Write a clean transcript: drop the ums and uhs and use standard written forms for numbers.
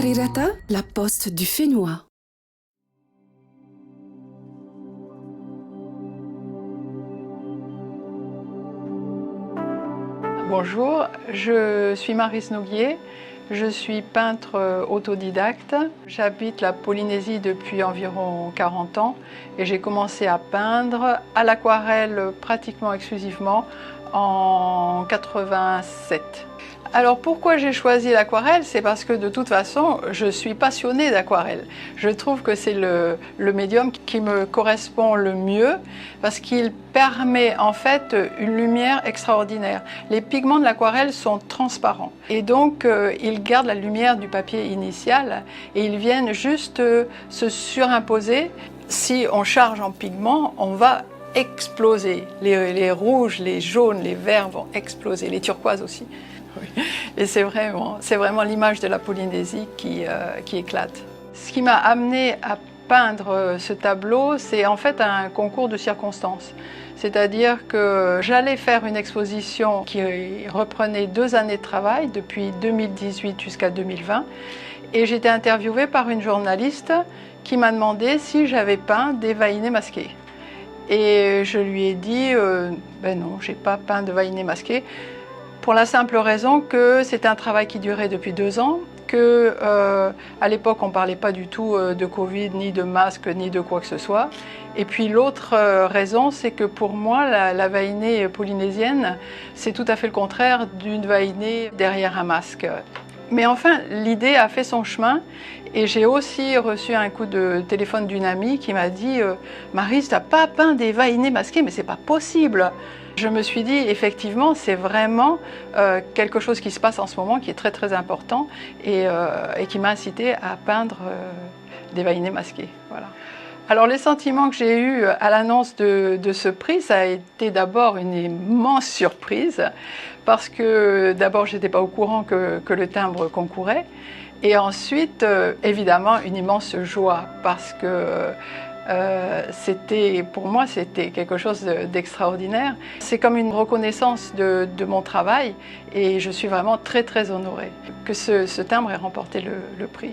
Marirata, la poste du Fénois. Bonjour, je suis Maryse Nouguier, je suis peintre autodidacte. J'habite la Polynésie depuis environ 40 ans et j'ai commencé à peindre à l'aquarelle pratiquement exclusivement en 87. Alors pourquoi j'ai choisi l'aquarelle? C'est parce que de toute façon, je suis passionnée d'aquarelle. Je trouve que c'est le médium qui me correspond le mieux parce qu'il permet en fait une lumière extraordinaire. Les pigments de l'aquarelle sont transparents et donc ils gardent la lumière du papier initial et ils viennent juste se surimposer. Si on charge en pigments, on va exploser. Les rouges, les jaunes, les verts vont exploser, les turquoises aussi. Oui. Et c'est vraiment l'image de la Polynésie qui éclate. Ce qui m'a amené à peindre ce tableau, c'est en fait un concours de circonstances. C'est-à-dire que j'allais faire une exposition qui reprenait 2 années de travail, depuis 2018 jusqu'à 2020, et j'étais interviewée par une journaliste qui m'a demandé si j'avais peint des vaïnés masqués. Et je lui ai dit ben non, j'ai pas peint de vaïnés masqués. Pour la simple raison que c'est un travail qui durait depuis 2 ans, que à l'époque on ne parlait pas du tout de Covid, ni de masque, ni de quoi que ce soit. Et puis l'autre raison, c'est que pour moi, la vaïnée polynésienne, c'est tout à fait le contraire d'une vaïnée derrière un masque. Mais enfin, l'idée a fait son chemin et j'ai aussi reçu un coup de téléphone d'une amie qui m'a dit « Maryse, tu n'as pas peint des vaïnés masqués, mais c'est pas possible !» Je me suis dit, effectivement, c'est vraiment quelque chose qui se passe en ce moment, qui est très très important et qui m'a incité à peindre des vaïnés masqués. Voilà. Alors les sentiments que j'ai eus à l'annonce de ce prix, ça a été d'abord une immense surprise parce que d'abord je n'étais pas au courant que le timbre concourait et ensuite évidemment une immense joie parce que pour moi c'était quelque chose d'extraordinaire. C'est comme une reconnaissance de mon travail et je suis vraiment très très honorée que ce timbre ait remporté le prix.